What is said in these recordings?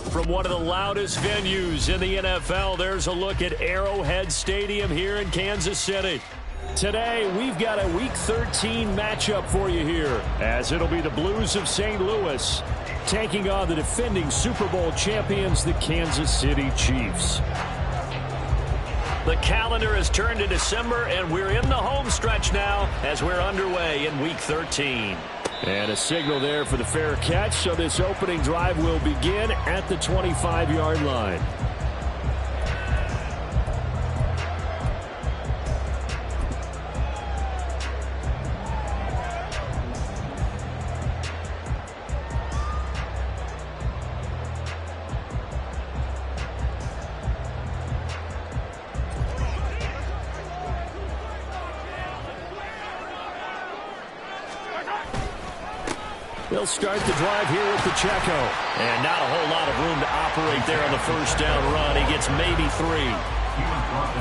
From one of the loudest venues in the NFL, there's a look at Arrowhead Stadium here in Kansas City. Today, we've got a Week 13 matchup for you here, as it'll be the Blues of St. Louis taking on the defending Super Bowl champions, the Kansas City Chiefs. The calendar has turned to December, and we're in the home stretch now as we're underway in Week 13. And a signal there for the fair catch, so this opening drive will begin at the 25-yard line. They'll start the drive here with Pacheco. And not a whole lot of room to operate there on the first down run. He gets maybe 3.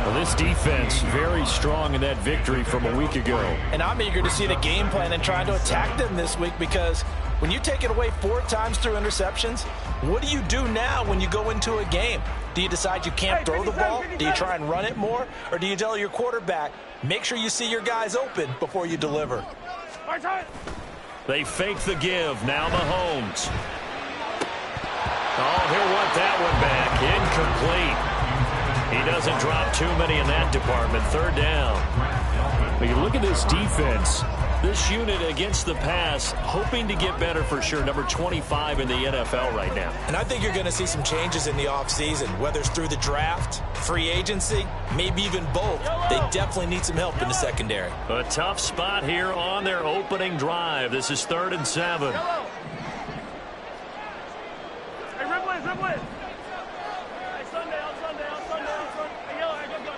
Well, this defense very strong in that victory from a week ago. And I'm eager to see the game plan and trying to attack them this week, because when you take it away 4 times through interceptions, what do you do now when you go into a game? Do you decide you can't throw the ball? Do you try and run it more? Or do you tell your quarterback, make sure you see your guys open before you deliver? They fake the give. Now Mahomes. Oh, he'll want that one back. Incomplete. He doesn't drop too many in that department. 3rd down. When you look at this defense, this unit against the pass, hoping to get better for sure. Number 25 in the NFL right now. And I think you're going to see some changes in the offseason, whether it's through the draft, free agency, maybe even both. They definitely need some help in the secondary. A tough spot here on their opening drive. This is 3rd and 7. Hey, Rimwood. Hey, Sunday. Hey, yellow, go.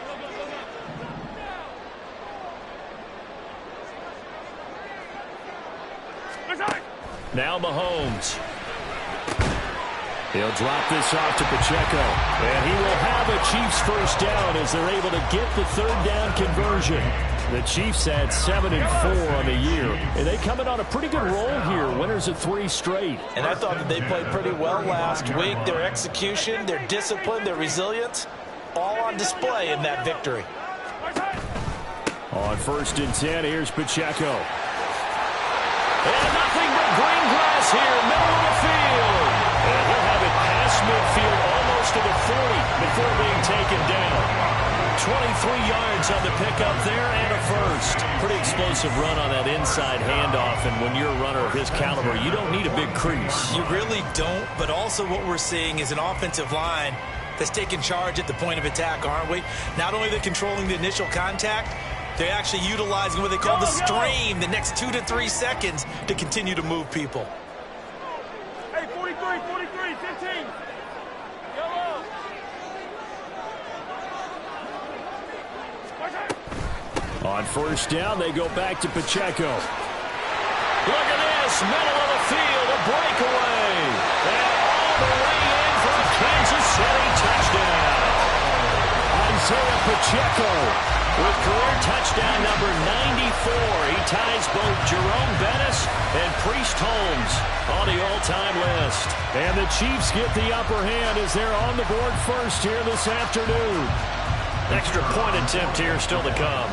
Now Mahomes. He'll drop this off to Pacheco. And he will have a Chiefs first down as they're able to get the 3rd down conversion. The Chiefs had 7-4 on the year. And they come in on a pretty good roll here. Winners of 3 straight. And I thought that they played pretty well last week. Their execution, their discipline, their resilience, all on display in that victory. On 1st and 10, here's Pacheco. And nothing but green grass here, middle of the field. And he'll have it past midfield, almost to the 40 before being taken down. 23 yards on the pickup there and a first. Pretty explosive run on that inside handoff, and when you're a runner of his caliber, you don't need a big crease. You really don't, but also what we're seeing is an offensive line that's taking charge at the point of attack, aren't we? Not only they're controlling the initial contact, they're actually utilizing what they call the stream, the next 2 to 3 seconds, to continue to move people. Hey, 43, 15. Yellow. On 1st down, they go back to Pacheco. Look at this, middle of the field, a breakaway. And all the way in for a Kansas City touchdown. Isaiah Pacheco with career touchdown number 94. He ties both Jerome Bettis and Priest Holmes on the all-time list. And the Chiefs get the upper hand as they're on the board first here this afternoon. Extra point attempt here still to come.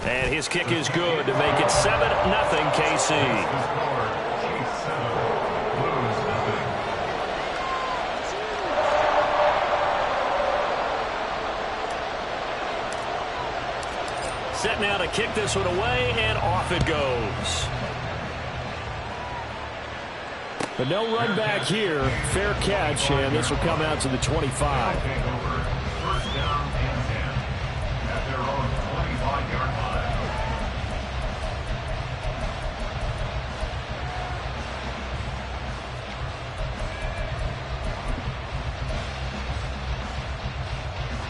And his kick is good to make it 7-0 KC. Set now to kick this one away, and off it goes. But no run back here. Fair catch, and this will come out to the 25. First down and 10 at their own 25-yard line.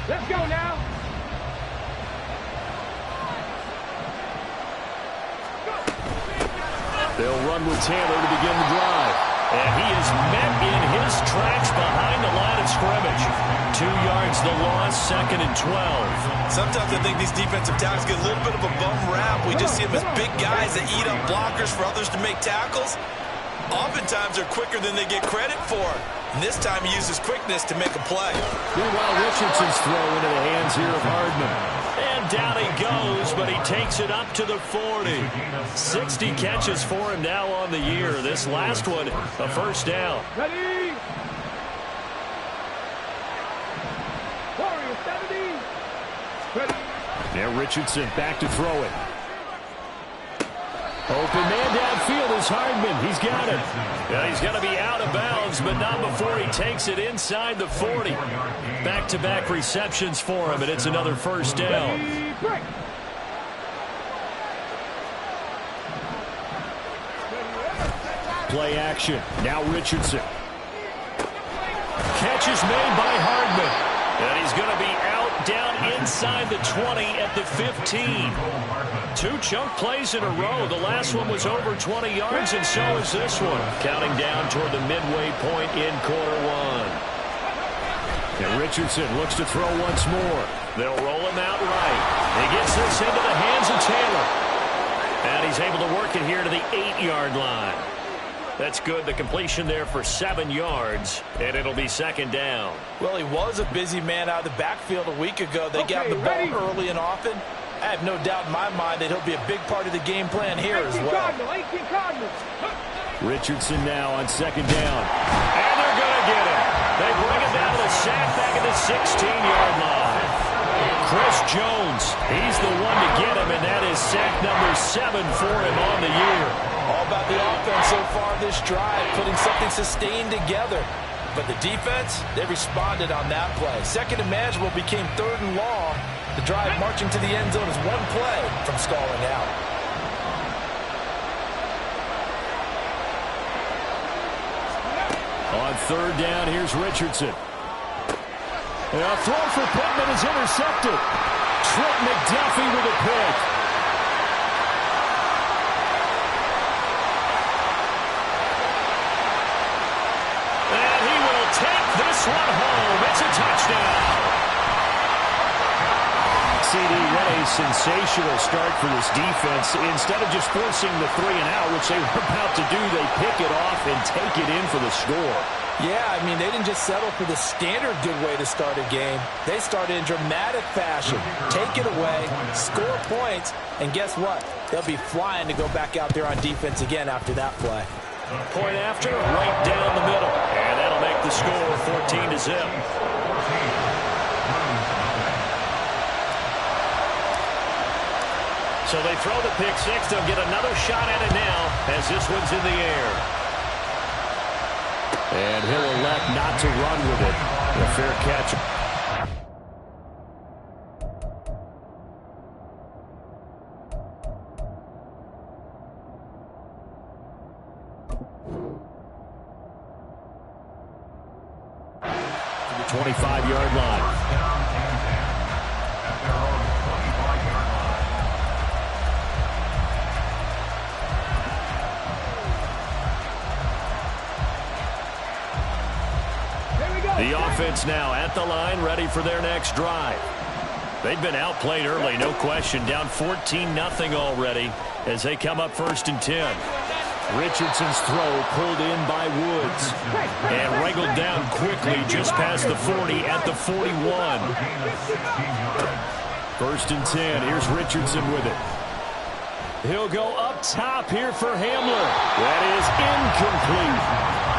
Let's go now. They'll run with Taylor to begin the drive. And he is met in his tracks behind the line of scrimmage. 2 yards the loss, 2nd and 12. Sometimes I think these defensive tackles get a little bit of a bum rap. We just see them as big guys that eat up blockers for others to make tackles. Oftentimes they're quicker than they get credit for. And this time he uses quickness to make a play. Meanwhile, Richardson's throw into the hands here of Hardman. And down he goes, but he takes it up to the 40. 60 catches for him now on the year. This last one, a first down. Ready? Warriors, 70. Ready? Now Richardson back to throw it. Open man downfield is Hardman. He's got it. Yeah, he's going to be out of bounds, but not before he takes it inside the 40. Back-to-back receptions for him, and it's another first down. Play action. Now Richardson. Catch is made by Hardman. And he's going to be out down inside the 20 at the 15. 2 chunk plays in a row. The last one was over 20 yards, and so is this one. Counting down toward the midway point in quarter 1. And Richardson looks to throw once more. They'll roll him out right. He gets this into the hands of Taylor. And he's able to work it here to the 8-yard line. That's good. The completion there for 7 yards, and it'll be 2nd down. Well, he was a busy man out of the backfield a week ago. They got the ball early and often. I have no doubt in my mind that he'll be a big part of the game plan here as well. Richardson now on 2nd down. And they're going to get him. They bring him down to the sack back at the 16-yard line. Chris Jones, he's the one to get him, and that is sack number 7 for him on the year. All about the offense so far this drive, putting something sustained together. But the defense, they responded on that play. 2nd and manageable became 3rd and long. The drive marching to the end zone is 1 play from stalling out. On 3rd down, here's Richardson. A throw for Pittman is intercepted. Trent McDuffie with a pick. And he will take this one home. It's a touchdown. CD, what a sensational start for this defense. Instead of just forcing the 3-and-out, which they were about to do, they pick it off and take it in for the score. Yeah, I mean, they didn't just settle for the standard good way to start a game. They started in dramatic fashion. Take it away, score points, and guess what? They'll be flying to go back out there on defense again after that play. Point after, right down the middle. And that'll make the score 14-0. So they throw the pick 6. They'll get another shot at it now as this one's in the air. And he'll elect not to run with it. A fair catch. To the 25-yard line. The offense now at the line, ready for their next drive. They've been outplayed early, no question. Down 14-0 already as they come up 1st and 10. Richardson's throw pulled in by Woods. And wriggled down quickly just past the 40 at the 41. 1st and 10. Here's Richardson with it. He'll go up top here for Hamler. That is incomplete.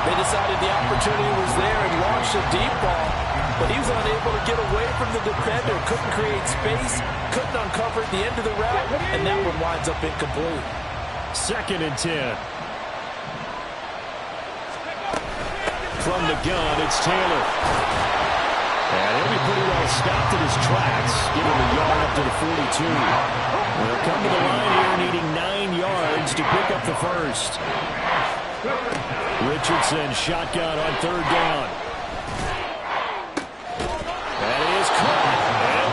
They decided the opportunity was there and launched a deep ball, but he was unable to get away from the defender, couldn't create space, couldn't uncover at the end of the route, and that one winds up incomplete. 2nd and 10. From the gun, it's Taylor. And he'll be pretty well stopped in his tracks, giving the yard up to the 42. They'll come to the line here needing 9 yards to pick up the first. Richardson shotgun on 3rd down. That is caught.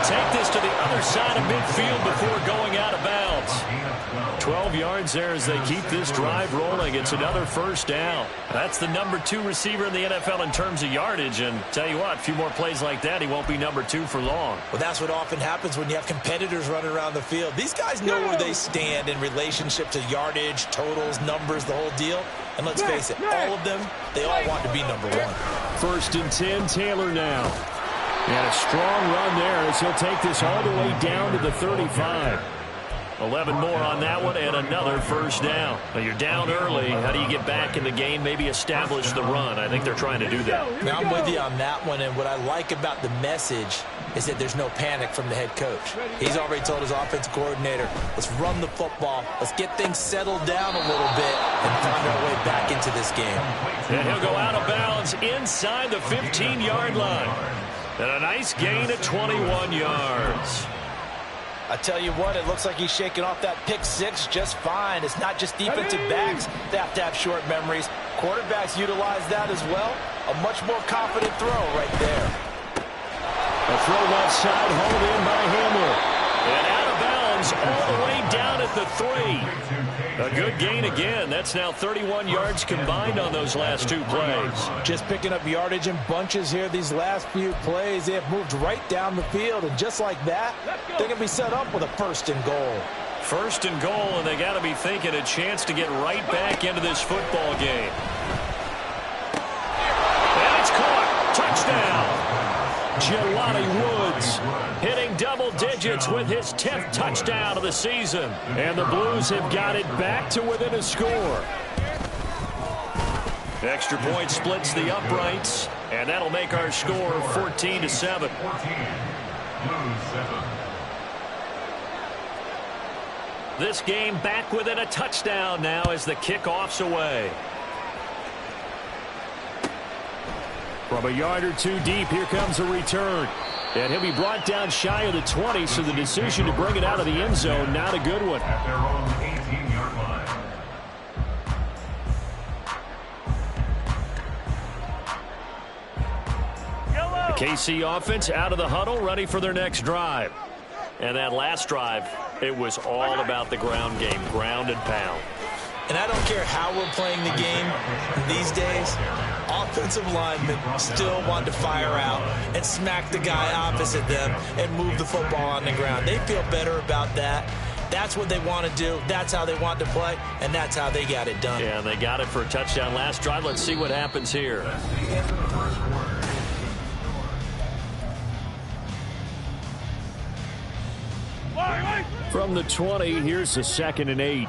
take this to the other side of midfield before going out of bounds. 12 yards there as they keep this drive rolling. It's another first down. That's the number 2 receiver in the NFL in terms of yardage. And tell you what, a few more plays like that, he won't be number 2 for long. Well, that's what often happens when you have competitors running around the field. These guys know where they stand in relationship to yardage, totals, numbers, the whole deal. And let's face it, all of them, they all want to be number 1. First and 10, Taylor now. And a strong run there as he'll take this all the way down to the 35. 11 more on that one and another first down. Now you're down early. How do you get back in the game? Maybe establish the run. I think they're trying to do that. Now I'm with you on that one, and what I like about the message is that there's no panic from the head coach. He's already told his offensive coordinator, let's run the football, let's get things settled down a little bit and find our way back into this game. And he'll go out of bounds inside the 15-yard line. And a nice gain of 21 yards. I tell you what, it looks like he's shaking off that pick 6 just fine. It's not just defensive backs that have to have short memories. Quarterbacks utilize that as well. A much more confident throw right there. A throw left side, hauled in by Hamler. And out of bounds all the way down at the 3. A good gain again. That's now 31 yards combined on those last 2 plays. Just picking up yardage in bunches here these last few plays. They have moved right down the field, and just like that, they're going to be set up with a first and goal. First and goal, and they got to be thinking a chance to get right back into this football game. And it's caught. Touchdown. Jelani Woods hitting double digits with his 10th touchdown of the season. And the Blues have got it back to within a score. Extra point splits the uprights, and that'll make our score 14-7. This game back within a touchdown now as the kickoff's away. From a yard or 2 deep, here comes a return. And he'll be brought down shy of the 20, so the decision to bring it out of the end zone, not a good one. At their own 18-yard line. The KC offense out of the huddle, ready for their next drive. And that last drive, it was all about the ground game, ground and pound. And I don't care how we're playing the game these days, offensive linemen still want to fire out and smack the guy opposite them and move the football on the ground. They feel better about that. That's what they want to do. That's how they want to play, and that's how they got it done. Yeah, they got it for a touchdown last drive. Let's see what happens here. From the 20, here's the 2nd and 8.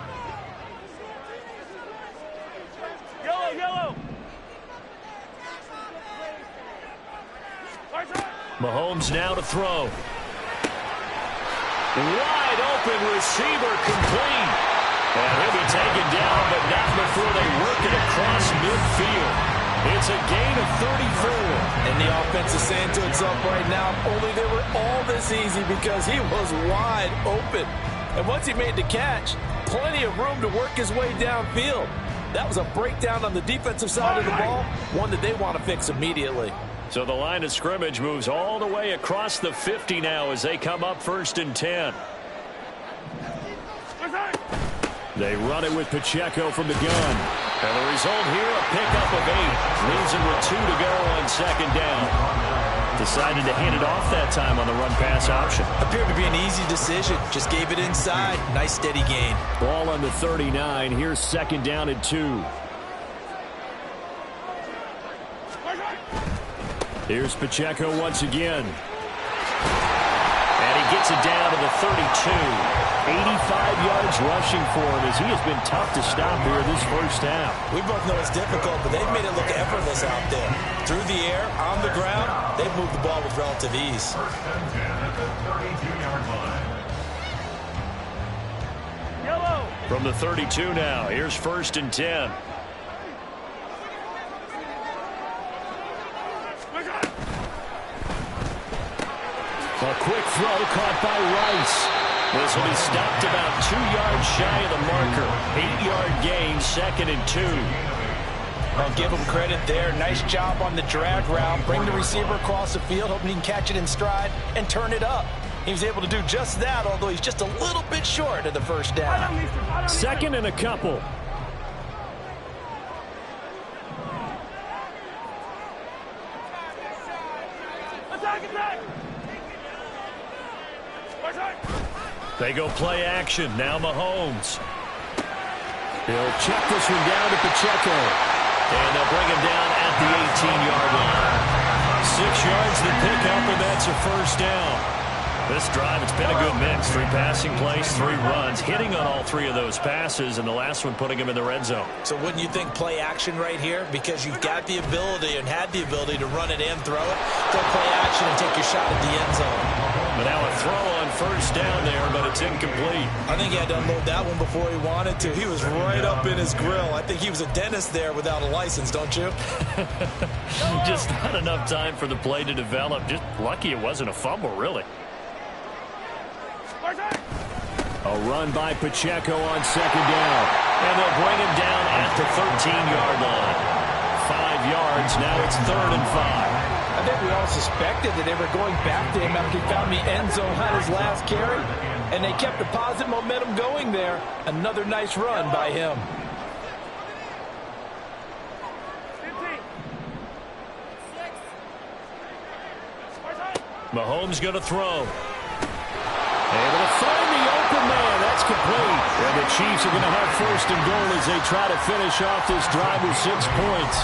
Mahomes now to throw. Wide open receiver complete. And he'll be taken down, but not before they work it across midfield. It's a gain of 34. And the offense is saying to itself right now, only they were all this easy because he was wide open. And once he made the catch, plenty of room to work his way downfield. That was a breakdown on the defensive side of the ball, one that they want to fix immediately. So the line of scrimmage moves all the way across the 50 now as they come up 1st and 10. They run it with Pacheco from the gun. And the result here, a pickup of 8. Leaves him with 2 to go on 2nd down. Decided to hand it off that time on the run-pass option. Appeared to be an easy decision. Just gave it inside. Nice steady gain. Ball on the 39. Here's 2nd down and 2. Here's Pacheco once again. And he gets it down to the 32. 85 yards rushing for him as he has been tough to stop here this first half. We both know it's difficult, but they've made it look effortless out there. Through the air, on the ground, they've moved the ball with relative ease. 1st and 10 at the 32-yard line. From the 32 now, here's 1st and 10. A quick throw caught by Rice. This will be stopped about 2 yards shy of the marker. 8-yard gain, 2nd and 2. I'll give him credit there. Nice job on the drag route. Bring the receiver across the field, hoping he can catch it in stride and turn it up. He was able to do just that, although he's just a little bit short of the first down. Second and a couple. They go play action. Now Mahomes. He'll check this one down to Pacheco. And they'll bring him down at the 18-yard line. 6 yards to pick up, and that's a first down. This drive, it's been a good mix. 3 passing plays, 3 runs, hitting on all 3 of those passes, and the last one putting him in the red zone. So wouldn't you think play action right here? Because you've got the ability and had the ability to run it and throw it. Go play action and take your shot at the end zone. But now a throw on first down there, but it's incomplete. I think he had to unload that one before he wanted to. He was right up in his grill. I think he was a dentist there without a license, don't you? Just not enough time for the play to develop. Just lucky it wasn't a fumble, really. A run by Pacheco on second down. And they'll bring him down at the 13-yard line. 5 yards. Now it's 3rd and 5. I think we all suspected that they were going back to him after he found the end zone on his last carry. And they kept the positive momentum going there. Another nice run by him. Mahomes going to throw. Able to find the open man. That's complete. And the Chiefs are going to have 1st and goal as they try to finish off this drive with 6 points.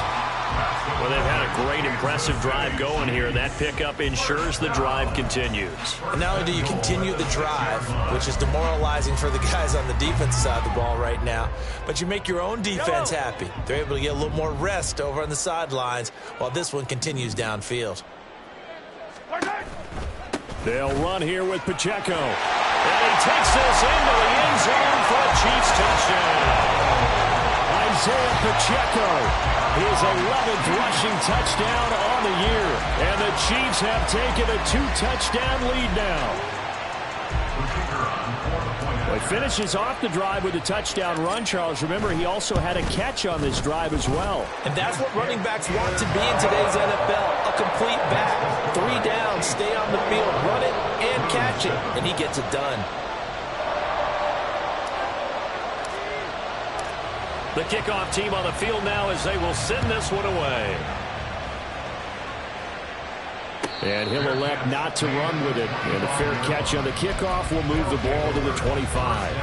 Well, they've had a great, impressive drive going here. That pickup ensures the drive continues. And not only do you continue the drive, which is demoralizing for the guys on the defensive side of the ball right now, but you make your own defense happy. They're able to get a little more rest over on the sidelines while this one continues downfield. They'll run here with Pacheco. And he takes this into the end zone for a Chiefs touchdown. Isaiah Pacheco, his 11th rushing touchdown on the year. And the Chiefs have taken a 2-touchdown lead now. Well, he finishes off the drive with a touchdown run, Charles. Remember, he also had a catch on this drive as well. And that's what running backs want to be in today's NFL, a complete back. 3 downs, stay on the field, run it, and catch it. And he gets it done. The kickoff team on the field now as they will send this one away. And he'll elect not to run with it. And a fair catch on the kickoff will move the ball to the 25.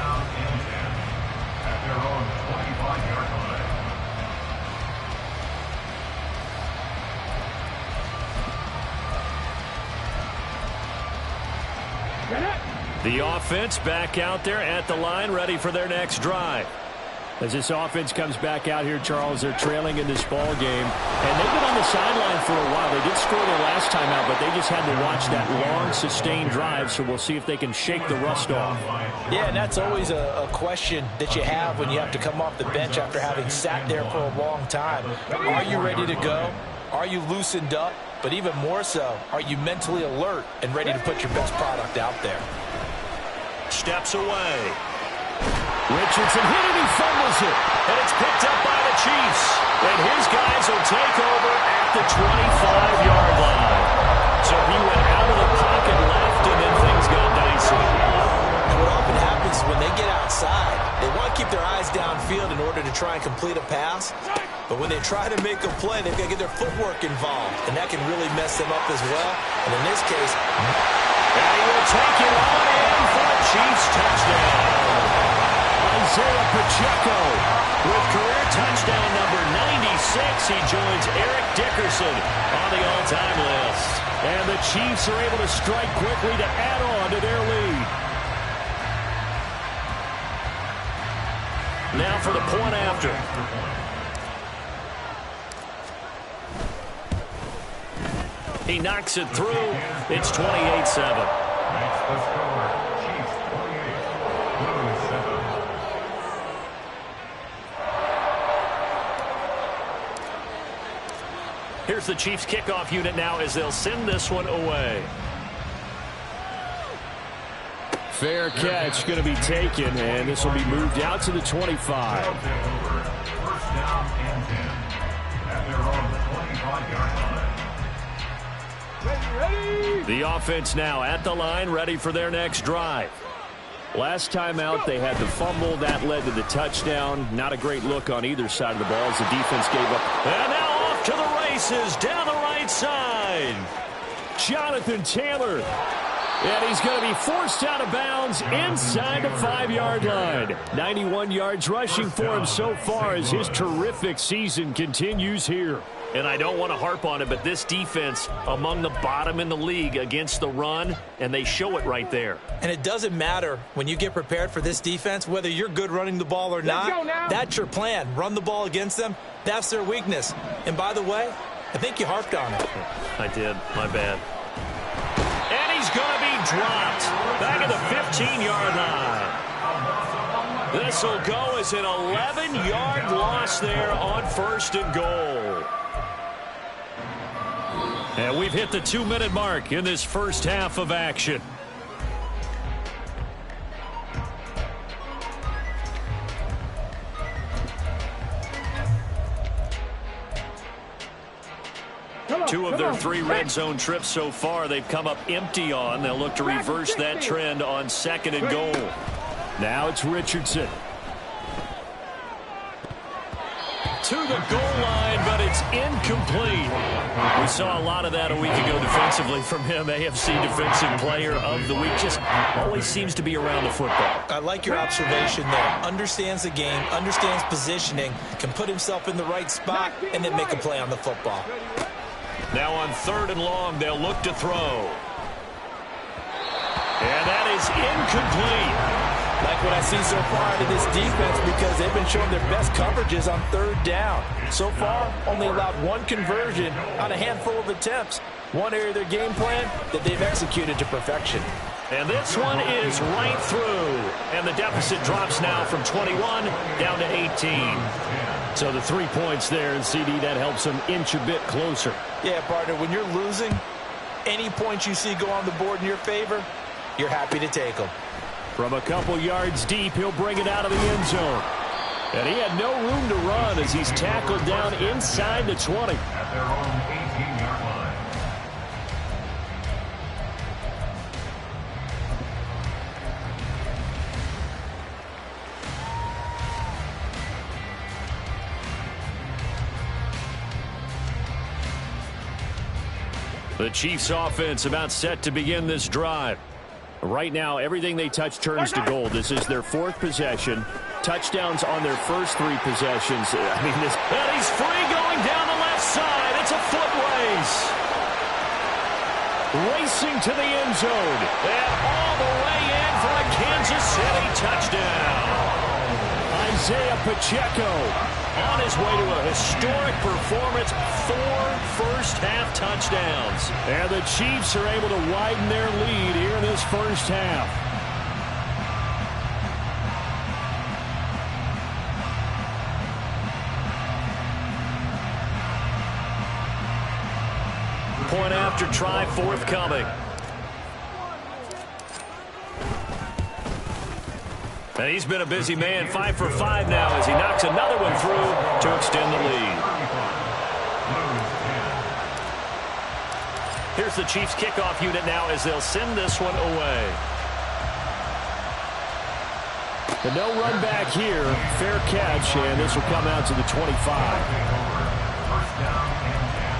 The offense back out there at the line, ready for their next drive. As this offense comes back out here, Charles, they're trailing in this ball game. And they've been on the sideline for a while. They did score their last time out, but they just had to watch that long, sustained drive. So we'll see if they can shake the rust off. Yeah, and that's always a question that you have when you have to come off the bench after having sat there for a long time. Are you ready to go? Are you loosened up? But even more so, are you mentally alert and ready to put your best product out there? Steps away. Richardson hit it, he fumbles it. And it's picked up by the Chiefs. And his guys will take over at the 25-yard line. So he went out of the pocket left, and then things got dicey. And what often happens is when they get outside, they want to keep their eyes downfield in order to try and complete a pass. But when they try to make a play, they've got to get their footwork involved. And that can really mess them up as well. And in this case, and he will take it on in for a Chiefs touchdown. Isaiah Pacheco with career touchdown number 96. He joins Eric Dickerson on the all-time list. And the Chiefs are able to strike quickly to add on to their lead. Now for the point after. He knocks it through. It's 28-7. Here's the Chiefs kickoff unit now as they'll send this one away. Fair catch going to be taken, and this will be moved out to the 25. First down and 10 at their own 25-yard line. Ready? The offense now at the line, ready for their next drive. Last time out, they had the fumble. That led to the touchdown. Not a great look on either side of the ball as the defense gave up. And now off to the races down the right side. Jonathan Taylor. And he's going to be forced out of bounds inside the 5-yard line. 91 yards rushing for him so far as his terrific season continues here. And I don't want to harp on it, but this defense among the bottom in the league against the run, and they show it right there. And it doesn't matter when you get prepared for this defense, whether you're good running the ball or not. That's your plan. Run the ball against them. That's their weakness. And by the way, I think you harped on it. I did. My bad. And he's going to be dropped back at the 15-yard line. This will go as an 11-yard loss there on 1st and goal. And we've hit the 2-minute mark in this first half of action. Two of their 3 red zone trips so far they've come up empty on. They'll look to reverse that trend on 2nd and goal. Now it's Richardson. To the goal line, but it's incomplete. We saw a lot of that a week ago defensively from him. AFC Defensive Player of the Week. Just always seems to be around the football. I like your observation there. Understands the game, understands positioning, can put himself in the right spot, and then make a play on the football. Now on 3rd and long, they'll look to throw. And that is incomplete. Like what I see so far out of this defense because they've been showing their best coverages on 3rd down. So far, only allowed 1 conversion on a handful of attempts. One area of their game plan that they've executed to perfection. And this one is right through. And the deficit drops now from 21 down to 18. So the 3 points there, and CD, that helps them inch a bit closer. Yeah, partner, when you're losing, any points you see go on the board in your favor, you're happy to take them. From a couple yards deep, he'll bring it out of the end zone. And he had no room to run as he's tackled down inside the 20. At their own 18-yard line. The Chiefs offense about set to begin this drive. Right now, everything they touch turns to gold. This is their 4th possession. Touchdowns on their first 3 possessions. I mean, and he's free going down the left side. It's a foot race. Racing to the end zone. And all the way in for a Kansas City touchdown. Isaiah Pacheco on his way to a historic performance, 4 first-half touchdowns. And the Chiefs are able to widen their lead here in this first half. Point after try forthcoming. And he's been a busy man, 5 for 5 now as he knocks another one through to extend the lead. Here's the Chiefs kickoff unit now as they'll send this one away. And no run back here. Fair catch, and this will come out to the 25. First down and 10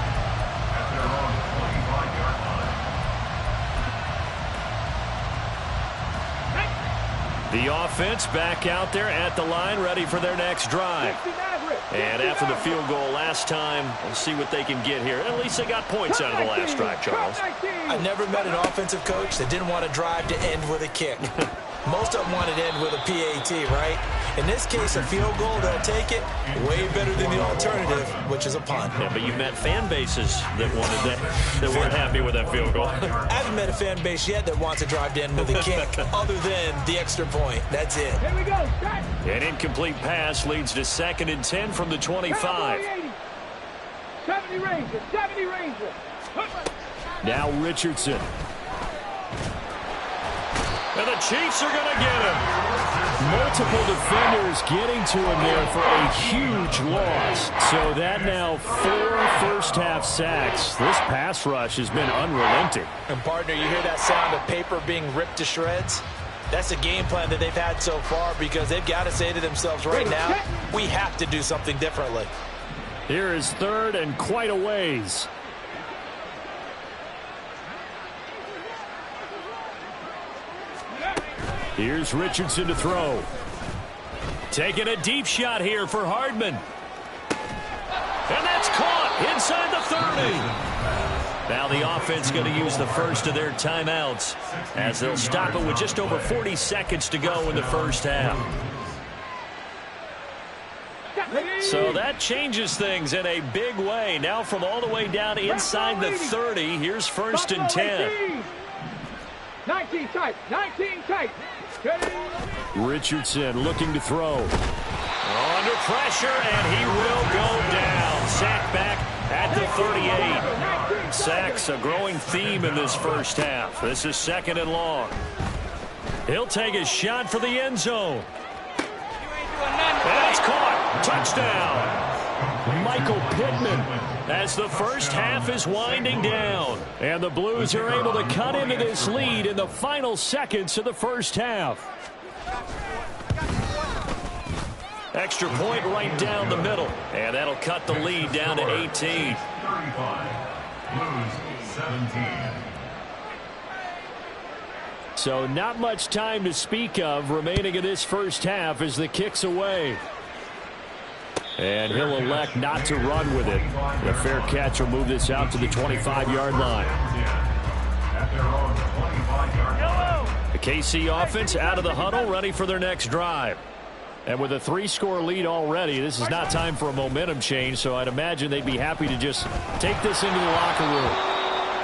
at their own 25-yard line. The offense back out there at the line, ready for their next drive. And after the field goal last time, we'll see what they can get here. At least they got points out of the last drive, Charles. I never met an offensive coach that didn't want to drive to end with a kick. Most of them wanted to end with a PAT, right? In this case, a field goal, they'll take it. Way better than the alternative, which is a punt. Yeah, but you met fan bases that wanted that weren't happy with that field goal. I haven't met a fan base yet that wants to drive to end with a kick, other than the extra point. That's it. Here we go. Start. An incomplete pass leads to 2nd and 10 from the 25. 70 Ranger. 70 Ranger. Now Richardson. And the Chiefs are going to get him. Multiple defenders getting to him there for a huge loss. So that now 4 first-half sacks. This pass rush has been unrelenting. And, partner, you hear that sound of paper being ripped to shreds? That's the game plan that they've had so far because they've got to say to themselves right now, we have to do something differently. Here is third and quite a ways. Here's Richardson to throw. Taking a deep shot here for Hardman. And that's caught inside the 30. Now the offense going to use the first of their timeouts as they'll stop it with just over 40 seconds to go in the first half. So that changes things in a big way. Now from all the way down inside the 30, here's first and 10. 19 tight, 19 tight. Richardson looking to throw. Under pressure, and he will go down. Sack back at the 38. Sacks a growing theme in this first half. This is second and long. He'll take a shot for the end zone. That's caught. Touchdown. Michael Pittman as the first half is winding down. And the Blues are able to cut into this lead in the final seconds of the first half. Extra point right down the middle. And that'll cut the lead down to 18. 35. Blues 17. So not much time to speak of remaining in this first half as the kick's away. And he'll elect not to run with it. The fair catch will move this out to the 25-yard line. The KC offense out of the huddle, ready for their next drive. And with a 3-score lead already, this is not time for a momentum change, so I'd imagine they'd be happy to just take this into the locker room.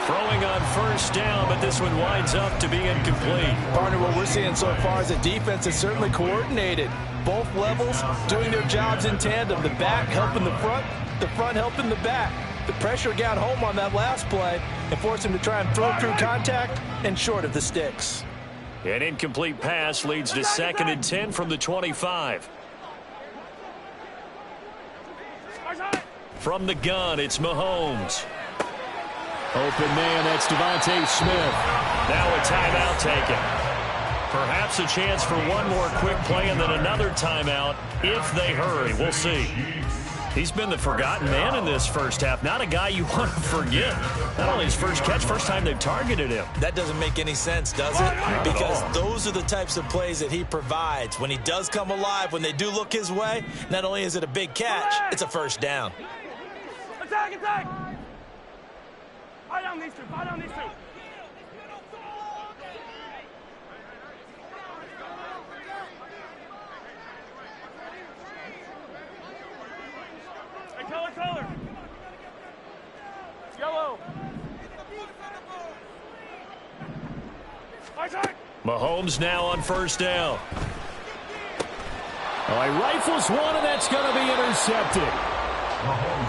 Throwing on first down, but this one winds up to be incomplete. Partner, what we're seeing so far is the defense is certainly coordinated. Both levels doing their jobs in tandem. The back helping the front helping the back. The pressure got home on that last play and forced him to try and throw through contact and short of the sticks. An incomplete pass leads to second and 10 from the 25. From the gun, it's Mahomes. Open man, that's Devontae Smith. Now a timeout taken. Perhaps a chance for one more quick play and then another timeout if they hurry. We'll see. He's been the forgotten man in this first half. Not a guy you want to forget. Not only his first catch, first time they've targeted him. That doesn't make any sense, does it? Because those are the types of plays that he provides. When he does come alive, when they do look his way, not only is it a big catch, it's a first down. Attack, attack! Fire down these two, fire down these two. Hey, color. Yellow. Attack! Mahomes now on first down. Oh, he rifles one, and that's going to be intercepted.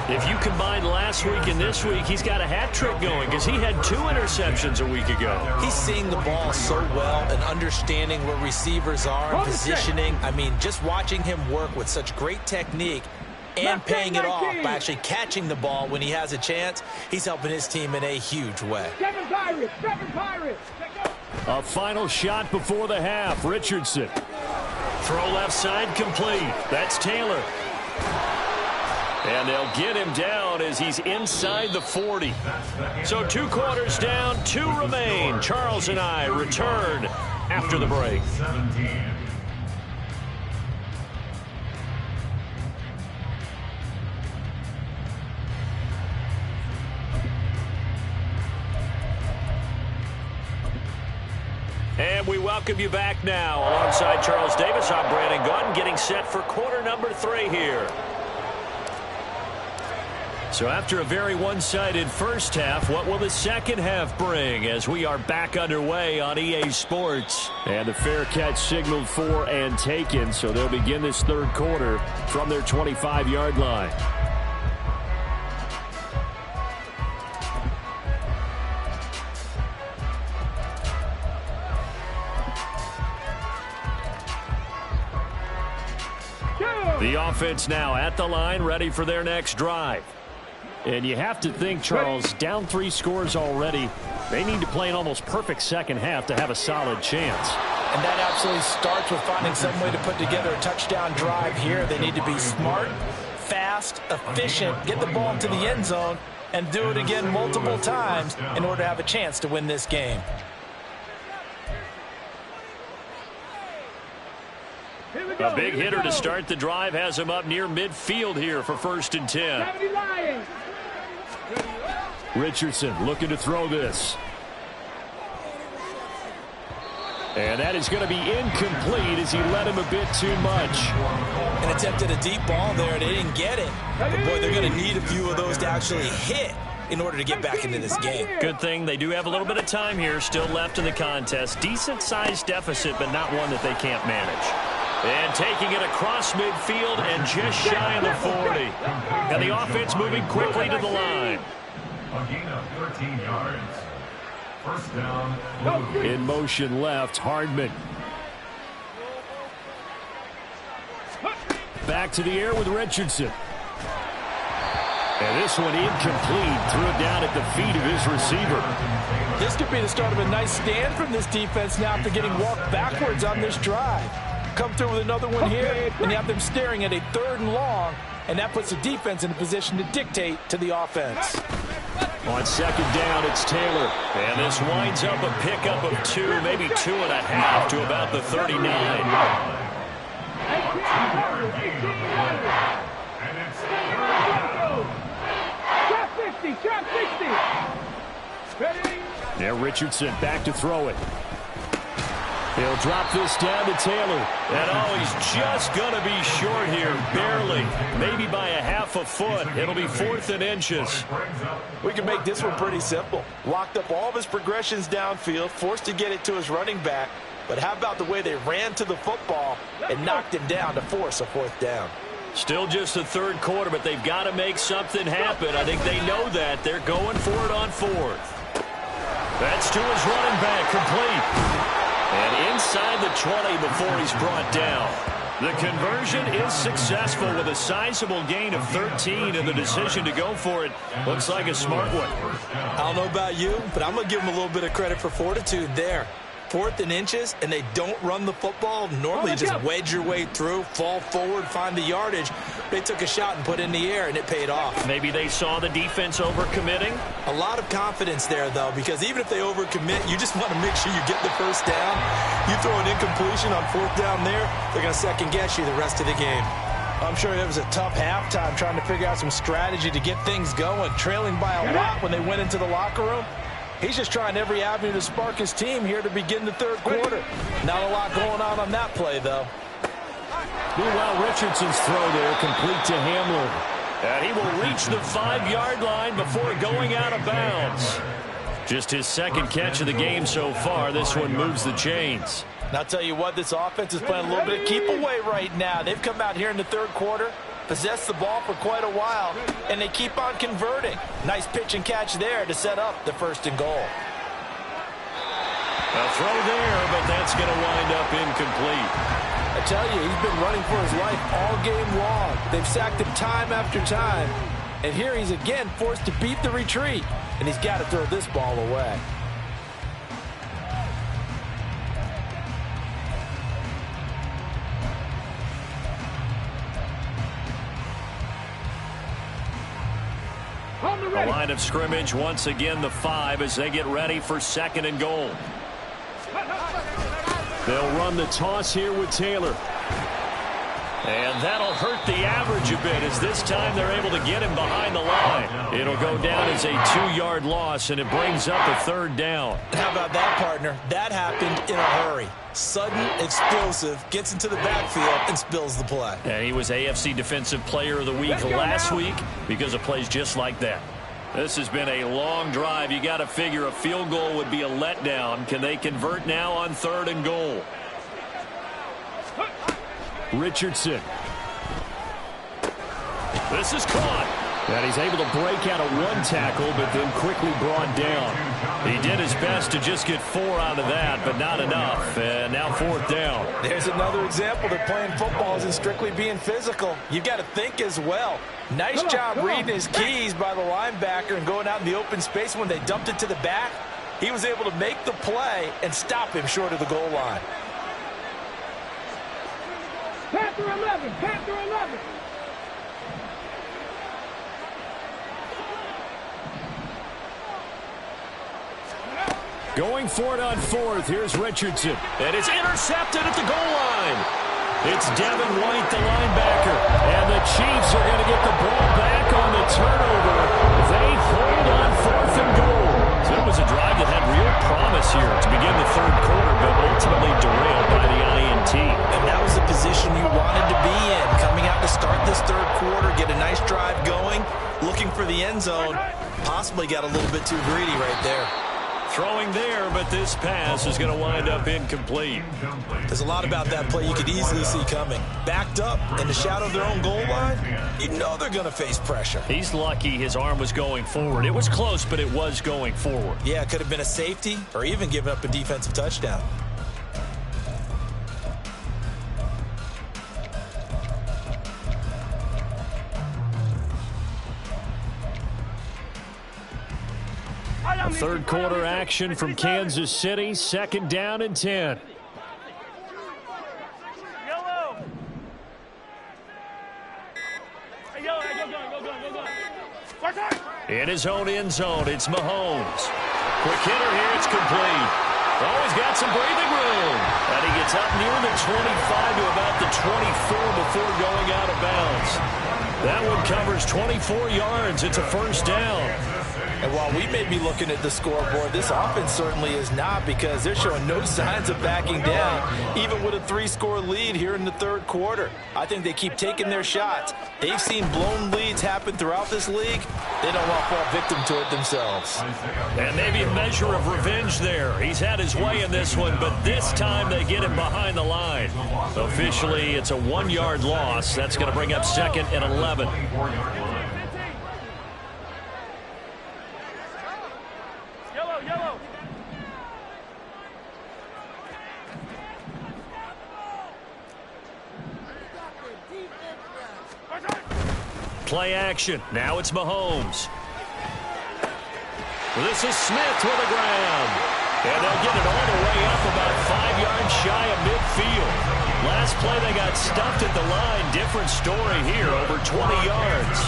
If you combine last week and this week, he's got a hat trick going because he had 2 interceptions a week ago. He's seeing the ball so well and understanding where receivers are and positioning. I mean, just watching him work with such great technique and paying it off by actually catching the ball when he has a chance, he's helping his team in a huge way. Seven Pirates. A final shot before the half. Richardson. Throw left side complete. That's Taylor. And they'll get him down as he's inside the 40. So 2 quarters down, 2 remain. Charles and I return after the break. 17. And we welcome you back now. Alongside Charles Davis, I'm Brandon Gaudin, getting set for quarter number 3 here. So after a very one-sided first half, what will the second half bring as we are back underway on EA Sports? And the fair catch signaled for and taken, so they'll begin this third quarter from their 25-yard line. The offense now at the line, ready for their next drive. And you have to think, Charles, down 3 scores already. They need to play an almost perfect second half to have a solid chance. And that absolutely starts with finding some way to put together a touchdown drive here. They need to be smart, fast, efficient, get the ball to the end zone, and do it again multiple times in order to have a chance to win this game. A big hitter to start the drive has him up near midfield here for 1st and 10. Richardson looking to throw this. And that is going to be incomplete as he led him a bit too much. An attempt at a deep ball there. They didn't get it. But, boy, they're going to need a few of those to actually hit in order to get back into this game. Good thing they do have a little bit of time here still left in the contest. Decent-sized deficit, but not one that they can't manage. And taking it across midfield and just shy of the 40. And the offense moving quickly to the line. A gain of 13 yards. First down, Blue. In motion left, Hardman. Back to the air with Richardson. And this one incomplete. Threw it down at the feet of his receiver. This could be the start of a nice stand from this defense now after getting walked backwards on this drive. Come through with another one here, and you have them staring at a 3rd and long, and that puts the defense in a position to dictate to the offense. On 2nd down, it's Taylor. And this winds up a pickup of 2, maybe 2.5 to about the 39. Now Richardson back to throw it. He'll drop this down to Taylor. And oh, he's just going to be short here, barely. Maybe by a half a foot. It'll be 4th and inches. We can make this one pretty simple. Locked up all of his progressions downfield, forced to get it to his running back. But how about the way they ran to the football and knocked him down to force a 4th down? Still just the 3rd quarter, but they've got to make something happen. I think they know that. They're going for it on 4th. That's to his running back, complete. And inside the 20 before he's brought down. The conversion is successful with a sizable gain of 13, and the decision to go for it looks like a smart one. I don't know about you, but I'm going to give him a little bit of credit for fortitude there. 4th and inches, and they don't run the football. Normally you just wedge your way through, fall forward, find the yardage. They took a shot and put it in the air, and it paid off. Maybe they saw the defense overcommitting. A lot of confidence there, though, because even if they overcommit, you just want to make sure you get the 1st down. You throw an incompletion on 4th down there, they're going to second-guess you the rest of the game. I'm sure it was a tough halftime trying to figure out some strategy to get things going, trailing by a lot when they went into the locker room. He's just trying every avenue to spark his team here to begin the 3rd quarter. Not a lot going on that play, though. Meanwhile, Richardson's throw there complete to Hamlin. And he will reach the 5-yard line before going out of bounds. Just his 2nd catch of the game so far. This one moves the chains. And I'll tell you what, this offense is playing a little bit of keep away right now. They've come out here in the 3rd quarter, possessed the ball for quite a while, and they keep on converting. Nice pitch and catch there to set up the 1st and goal. A throw there, but that's going to wind up incomplete. I tell you, he's been running for his life all game long. They've sacked him time after time. And here he's again forced to beat the retreat. And he's got to throw this ball away. The line of scrimmage, once again the 5 as they get ready for 2nd and goal. They'll run the toss here with Taylor. And that'll hurt the average a bit as this time they're able to get him behind the line. It'll go down as a 2-yard loss, and it brings up a 3rd down. How about that, partner? That happened in a hurry. Sudden, explosive, gets into the backfield and spills the play. And he was AFC Defensive Player of the Week last week because of plays just like that. This has been a long drive. You got to figure a field goal would be a letdown. Can they convert now on 3rd and goal? Richardson. This is caught. And he's able to break out of one tackle, but then quickly brought down. He did his best to just get 4 out of that, but not enough. And now 4th down. There's another example that playing football isn't strictly being physical. You've got to think as well. Nice job reading his keys by the linebacker and going out in the open space. When they dumped it to the back, he was able to make the play and stop him short of the goal line. Panther 11, Panther 11. Going for it on 4th. Here's Richardson. And it's intercepted at the goal line. It's Devin White, the linebacker. And the Chiefs are going to get the ball back on the turnover. They hold on 4th and goal. So it was a drive that had real promise here to begin the 3rd quarter, but ultimately derailed by the INT. And that was the position you wanted to be in. Coming out to start this 3rd quarter, get a nice drive going, looking for the end zone. Possibly got a little bit too greedy right there. Throwing there, but this pass is going to wind up incomplete. There's a lot about that play you could easily see coming. Backed up in the shadow of their own goal line, you know they're going to face pressure. He's lucky his arm was going forward. It was close, but it was going forward. Yeah, it could have been a safety or even given up a defensive touchdown. A 3rd quarter action from Kansas City. 2nd down and 10. Yellow. Hey, yellow, go. In his own end zone, it's Mahomes. Quick hitter here, it's complete. Oh, he's got some breathing room. And he gets up near the 25 to about the 24 before going out of bounds. That one covers 24 yards. It's a 1st down. And while we may be looking at the scoreboard, this offense certainly is not, because they're showing no signs of backing down, even with a 3-score lead here in the 3rd quarter. I think they keep taking their shots. They've seen blown leads happen throughout this league. They don't want to fall victim to it themselves. And maybe a measure of revenge there. He's had his way in this one, but this time they get him behind the line. Officially, it's a 1-yard loss. That's going to bring up 2nd and 11. Yellow. Play action. Now it's Mahomes. This is Smith with the ground. And they'll get it all the way up about 5 yards shy of midfield. Last play they got stuffed at the line. Different story here, over 20 yards.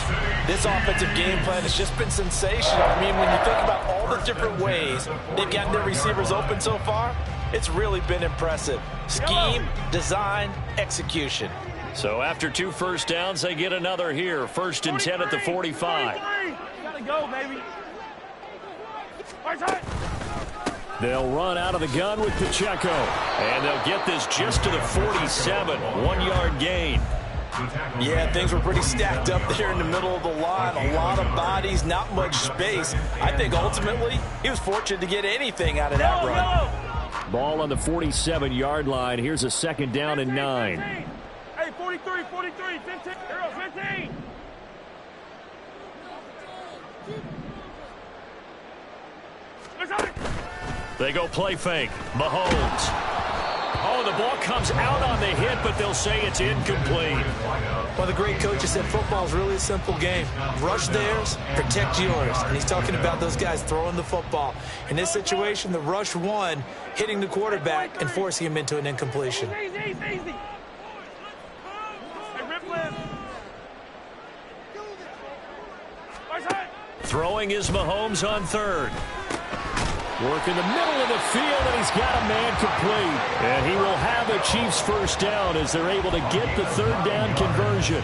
This offensive game plan has just been sensational. I mean, when you think about all the different ways they've gotten their receivers open so far, it's really been impressive. Scheme, design, execution. So after 2 1st downs, they get another here. 1st and 10 at the 45. Gotta go, baby. They'll run out of the gun with Pacheco. And they'll get this just to the 47. 1-yard gain. Yeah, things were pretty stacked up there in the middle of the line. A lot of bodies, not much space. I think ultimately he was fortunate to get anything out of that run. Ball on the 47-yard line. Here's a 2nd down and 9. Hey, 43, 15. Arrow, 15. They go play fake. Mahomes. Oh, the ball comes out on the hit, but they'll say it's incomplete. Well, the great coach has said football is really a simple game. Rush theirs, protect yours. And he's talking about those guys throwing the football. In this situation, the rush one, hitting the quarterback and forcing him into an incompletion. Easy. Hey, rip left. Throwing is Mahomes on 3rd. Work in the middle of the field, and he's got a man complete. And he will have a Chiefs 1st down as they're able to get the 3rd down conversion.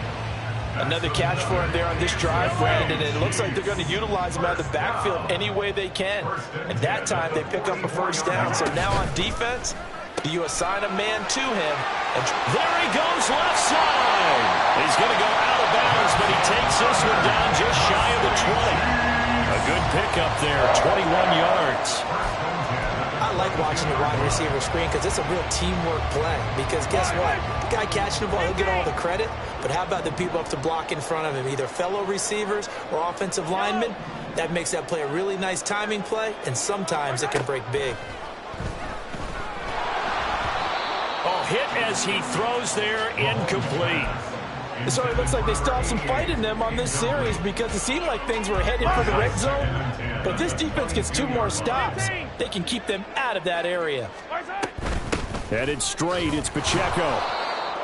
Another catch for him there on this drive, Brandon. And it looks like they're going to utilize him out of the backfield any way they can. And that time they pick up a 1st down. So now on defense, do you assign a man to him? And there he goes left side. He's going to go out of bounds, but he takes this one down just shy of the 20. A good pickup there, 21 yards. I like watching the wide receiver screen because it's a real teamwork play. Because guess what? The guy catching the ball, he'll get all the credit. But how about the people up to block in front of him, either fellow receivers or offensive linemen? That makes that play a really nice timing play, and sometimes it can break big. Oh, hit as he throws there, incomplete. It certainly looks like they still have some fight in them on this series because it seemed like things were headed for the red zone. But this defense gets 2 more stops. They can keep them out of that area. Headed straight, it's Pacheco.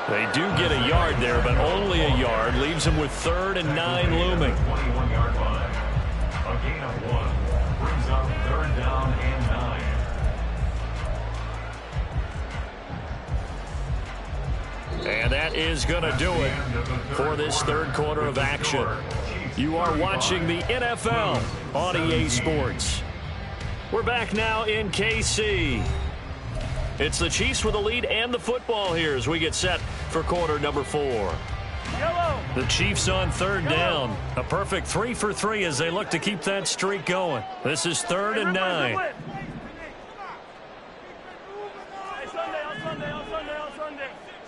They do get a yard there, but only a yard. Leaves them with 3rd and 9 looming. 21-yard line. A gain of 1 brings up 3rd down and 9. And that is going to do it for this 3rd quarter of action. You are watching the NFL on EA Sports. We're back now in KC. It's the Chiefs with the lead and the football here as we get set for quarter number 4. The Chiefs on 3rd down. A perfect 3 for 3 as they look to keep that streak going. This is 3rd and 9.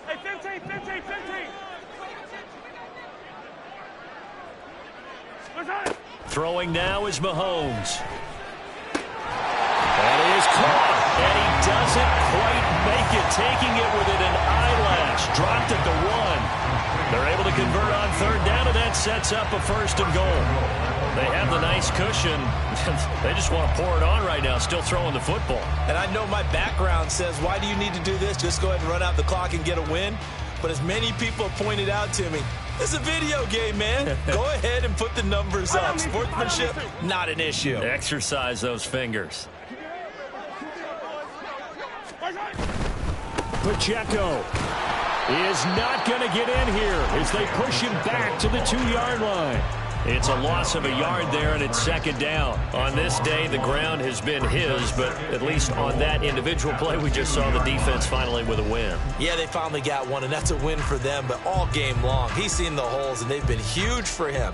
Hey, 15. Throwing now is Mahomes. And he is caught. And he doesn't quite make it. Taking it within an eyelash. Dropped at the 1. They're able to convert on 3rd down, and that sets up a 1st and goal. They have the nice cushion. They just want to pour it on right now, still throwing the football. And I know my background says, why do you need to do this? Just go ahead and run out the clock and get a win. But as many people have pointed out to me, it's a video game, man. Go ahead and put the numbers up. Sportsmanship, not an issue. Exercise those fingers. Pacheco is not going to get in here as they push him back to the 2-yard line. It's a loss of a yard there, and it's 2nd down. On this day, the ground has been his, but at least on that individual play, we just saw the defense finally with a win. Yeah, they finally got one, and that's a win for them, but all game long, he's seen the holes, and they've been huge for him.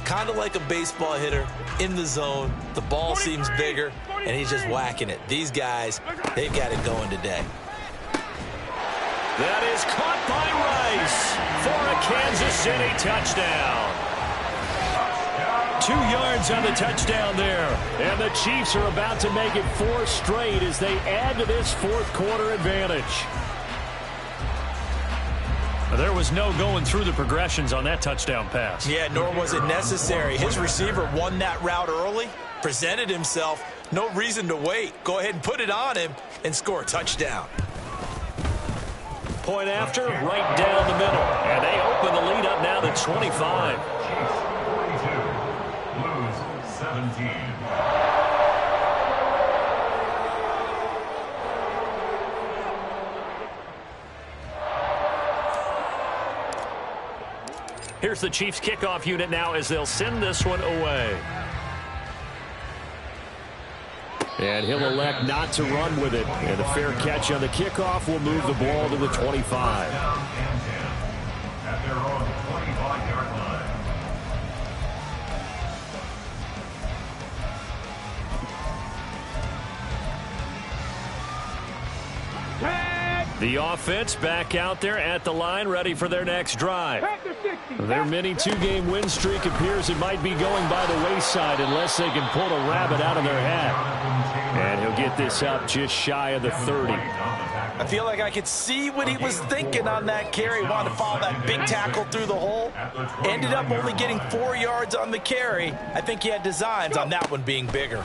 Kind of like a baseball hitter in the zone. The ball seems bigger, and he's just whacking it. These guys, they've got it going today. That is caught by Rice for a Kansas City touchdown. 2 yards on the touchdown there. And the Chiefs are about to make it 4 straight as they add to this 4th quarter advantage. There was no going through the progressions on that touchdown pass. Yeah, nor was it necessary. His receiver won that route early, presented himself. No reason to wait. Go ahead and put it on him and score a touchdown. Point after, right down the middle. And they open the lead up now to 25. Chiefs 42, lose 17. Here's the Chiefs kickoff unit now as they'll send this one away. And he'll elect not to run with it. And a fair catch on the kickoff will move the ball to the 25. At their own 25-yard line. The offense back out there at the line, ready for their next drive. Their mini 2-game win streak appears it might be going by the wayside unless they can pull a rabbit out of their hat. And he'll get this up just shy of the 30. I feel like I could see what he was thinking on that carry. Wanted to follow that big tackle through the hole. Ended up only getting 4 yards on the carry. I think he had designs on that one being bigger.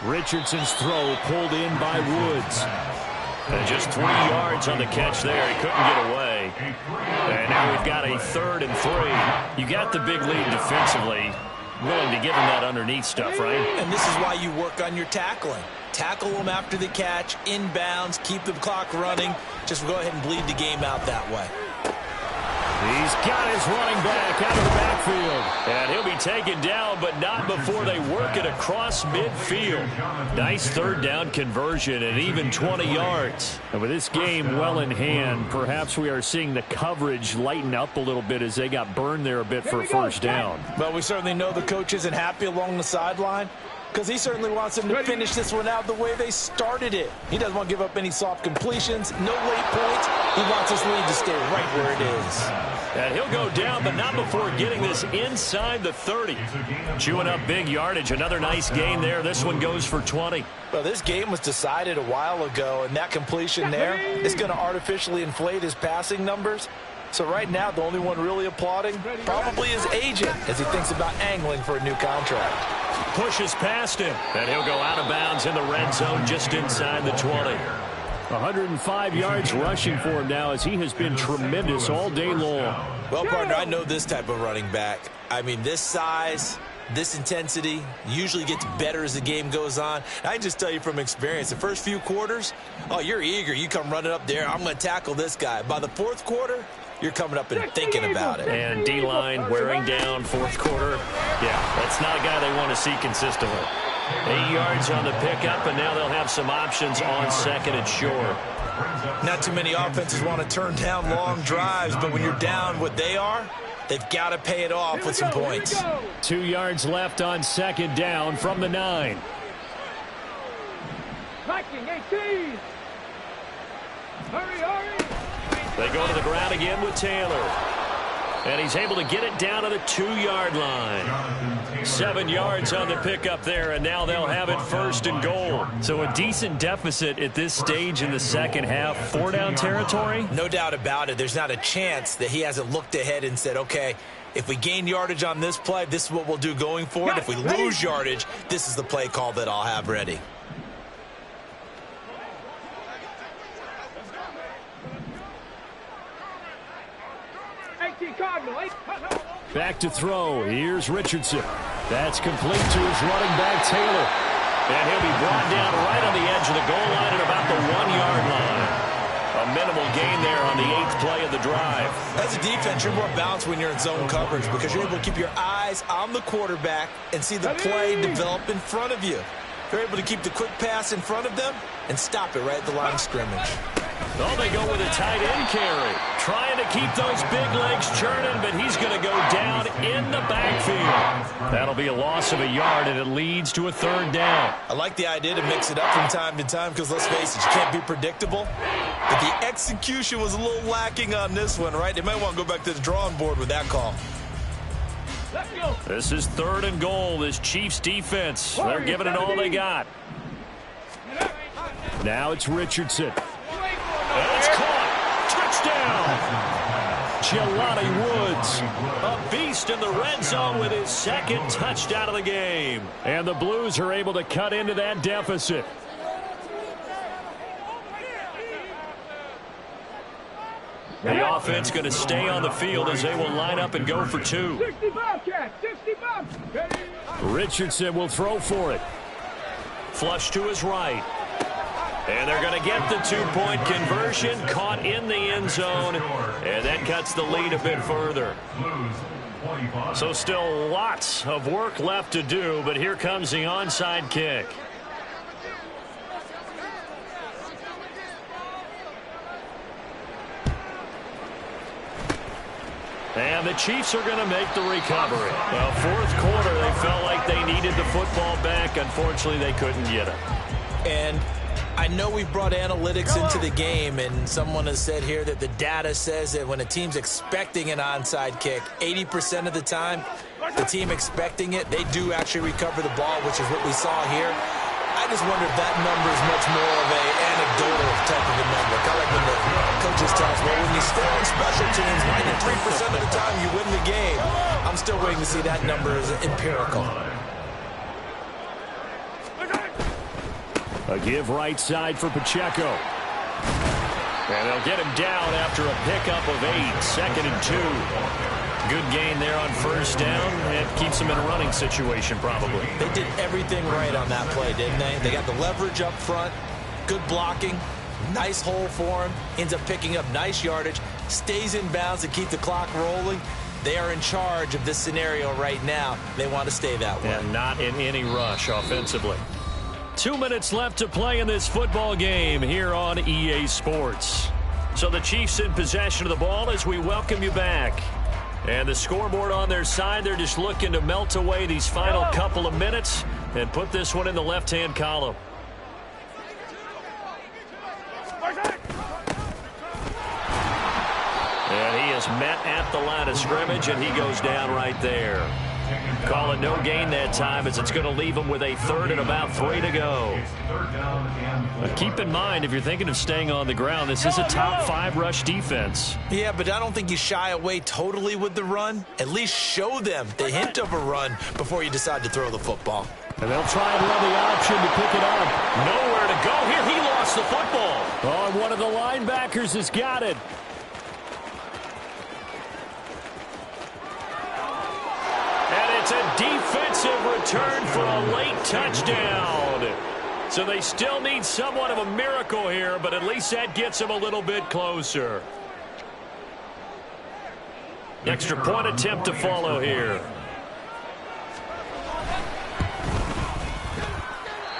Richardson's throw pulled in by Woods. And just 3 yards on the catch there. He couldn't get away. And now we've got a 3rd and 3. You got the big lead defensively. Willing to give him that underneath stuff, right? And this is why you work on your tackling. Tackle them after the catch, inbounds, keep the clock running. Just go ahead and bleed the game out that way. He's got his running back out of the backfield. And he'll be taken down, but not before they work it across midfield. Nice 3rd down conversion and even 20 yards. And with this game well in hand, perhaps we are seeing the coverage lighten up a little bit as they got burned there a bit for a 1st down. Well, we certainly know the coach isn't happy along the sideline. Because he certainly wants them to finish this one out the way they started it. He doesn't want to give up any soft completions, no late points. He wants his lead to stay right where it is. And he'll go down, but not before getting this inside the 30. Chewing up big yardage. Another nice gain there. This one goes for 20. Well, this game was decided a while ago, and that completion there is going to artificially inflate his passing numbers. So right now, the only one really applauding probably his agent as he thinks about angling for a new contract. Pushes past him, and he'll go out of bounds in the red zone just inside the 20. 105 yards rushing for him now as he has been tremendous all day long. Well, partner, I know this type of running back. I mean, this size, this intensity usually gets better as the game goes on. I can just tell you from experience, the first few quarters, oh, you're eager. You come running up there. I'm going to tackle this guy. By the fourth quarter, you're coming up and thinking about it. And D-line wearing down fourth quarter. Yeah, that's not a guy they want to see consistently. 8 yards on the pickup, and now they'll have some options on second and short. Not too many offenses want to turn down long drives, but when you're down what they are, they've got to pay it off with some points. 2 yards left on second down from the 9. Viking 18. Hurry, hurry. They go to the ground again with Taylor. And he's able to get it down to the 2-yard line. 7 yards on the pickup there, and now they'll have it first and goal. So a decent deficit at this stage in the second half. 4-down territory? No doubt about it. There's not a chance that he hasn't looked ahead and said, okay, if we gain yardage on this play, this is what we'll do going forward. If we lose yardage, this is the play call that I'll have ready. Back to throw. Here's Richardson. That's complete to his running back, Taylor. And he'll be brought down right on the edge of the goal line at about the 1-yard line. A minimal gain there on the 8th play of the drive. As a defense, you're more balanced when you're in zone coverage because you're able to keep your eyes on the quarterback and see the play develop in front of you. They're able to keep the quick pass in front of them and stop it right at the line of scrimmage. Oh, they go with a tight end carry. Trying to keep those big legs churning, but he's going to go down in the backfield. That'll be a loss of a yard, and it leads to a 3rd down. I like the idea to mix it up from time to time because, let's face it, you can't be predictable. But the execution was a little lacking on this one, right? They might want to go back to the drawing board with that call. This is 3rd and goal. This Chiefs defense, they're giving it all they got. Now it's Richardson. And it's caught. Touchdown. Jelani Woods, a beast in the red zone with his 2nd touchdown of the game. And the Blues are able to cut into that deficit. The offense going to stay on the field as they will line up and go for 2. 65, Cat. 65. Richardson will throw for it. Flush to his right. And they're going to get the 2-point conversion, caught in the end zone, and that cuts the lead a bit further. So still lots of work left to do, but here comes the onside kick. And the Chiefs are going to make the recovery. Well, 4th quarter, they felt like they needed the football back. Unfortunately, they couldn't get it. And I know we've brought analytics into the game, and someone has said here that the data says that when a team's expecting an onside kick, 80% of the time, the team expecting it, they do actually recover the ball, which is what we saw here. I just wonder if that number is much more of an anecdotal type of a number. Kind of like when the coaches tell us, well, when you score on special teams, 93% of the time you win the game. I'm still waiting to see that number as empirical. A give right side for Pacheco. And they'll get him down after a pickup of 8. 2nd and 2. Good gain there on 1st down. It keeps them in a running situation probably. They did everything right on that play, didn't they? They got the leverage up front, good blocking, nice hole for him, ends up picking up nice yardage, stays in bounds to keep the clock rolling. They are in charge of this scenario right now. They want to stay that way. And not in any rush offensively. 2 minutes left to play in this football game here on EA Sports. So the Chiefs in possession of the ball as we welcome you back. And the scoreboard on their side, they're just looking to melt away these final couple of minutes and put this one in the left-hand column. And he is met at the line of scrimmage, and he goes down right there. Call it no gain that time, as it's going to leave him with a third and about 3 to go. Keep in mind, if you're thinking of staying on the ground, this is a top 5 rush defense. Yeah, but I don't think you shy away totally with the run. At least show them the hint of a run before you decide to throw the football. And they'll try and run the option to pick it up. Nowhere to go here. He lost the football. Oh, and one of the linebackers has got it. It's a defensive return for a late touchdown. So they still need somewhat of a miracle here, but at least that gets them a little bit closer. Extra point attempt to follow here.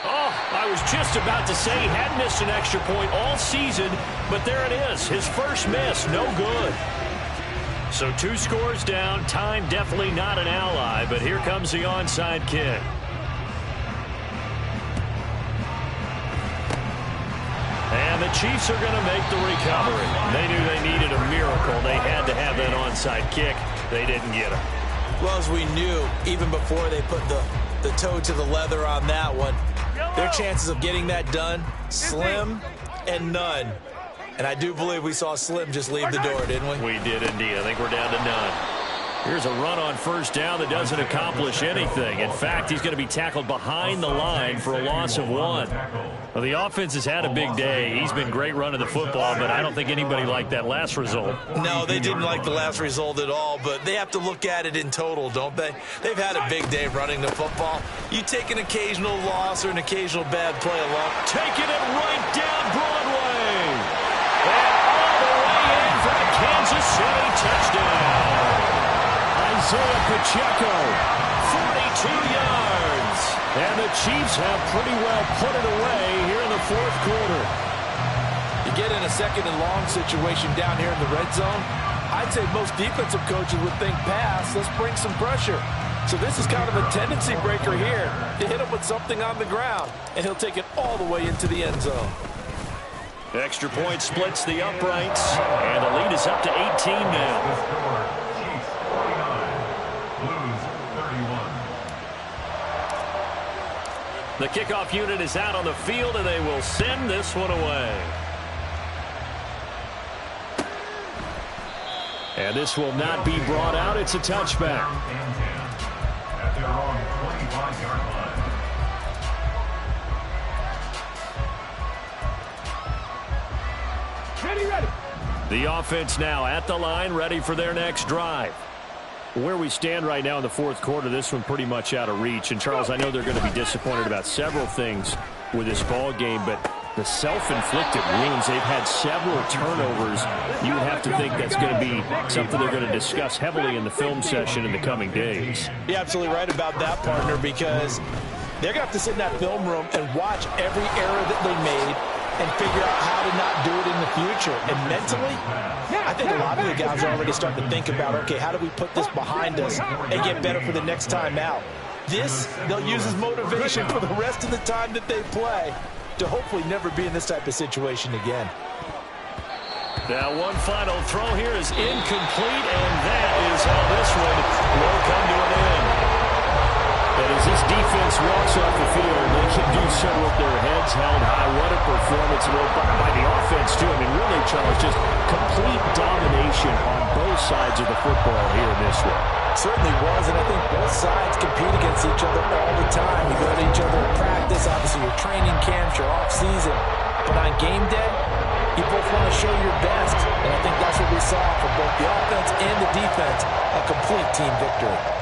Oh, I was just about to say he had missed an extra point all season, but there it is. His first miss, no good. So 2 scores down. Time definitely not an ally, but here comes the onside kick. And the Chiefs are going to make the recovery. They knew they needed a miracle. They had to have that onside kick. They didn't get it. Well, as we knew, even before they put the toe to the leather on that one, their chances of getting that done, slim and none. And I do believe we saw Slim just leave the door, didn't we? We did indeed. I think we're down to none. Here's a run on first down that doesn't accomplish anything. In fact, he's going to be tackled behind the line for a loss of 1. Well, the offense has had a big day. He's been great running the football, but I don't think anybody liked that last result. No, they didn't like the last result at all, but they have to look at it in total, don't they? They've had a big day running the football. You take an occasional loss or an occasional bad play along. Taking it right down Broadway. And all the way in for the Kansas City touchdown. Isaiah Pacheco, 42 yards. And the Chiefs have pretty well put it away here in the 4th quarter. You get in a 2nd and long situation down here in the red zone, I'd say most defensive coaches would think pass, let's bring some pressure. So this is kind of a tendency breaker here to hit him with something on the ground, and he'll take it all the way into the end zone. Extra point splits the uprights, and the lead is up to 18 now. Chiefs 49, Blues 31. The kickoff unit is out on the field, and they will send this one away. And this will not be brought out. It's a touchback. At their own 25-yard line. Ready. The offense now at the line, ready for their next drive. Where we stand right now in the 4th quarter, this one pretty much out of reach. And, Charles, I know they're going to be disappointed about several things with this ball game, but the self-inflicted wounds, they've had several turnovers. You would have to think that's going to be something they're going to discuss heavily in the film session in the coming days. You're absolutely right about that, partner, because they're going to have to sit in that film room and watch every error that they made and figure out how to not do it in the future. And mentally, I think a lot of the guys are already starting to think about, okay, how do we put this behind us and get better for the next time out? This, they'll use as motivation for the rest of the time that they play to hopefully never be in this type of situation again. Now one final throw here is incomplete, and that is how this one will come to an end. And as this defense walks off the field, they can do so with their heads held high. What a performance by the offense, too. I mean, really, Charles, just complete domination on both sides of the football here in this one. Certainly was, and I think both sides compete against each other all the time. You go to each other in practice, obviously your training camps, your off-season. But on game day, you both want to show your best, and I think that's what we saw from both the offense and the defense, a complete team victory.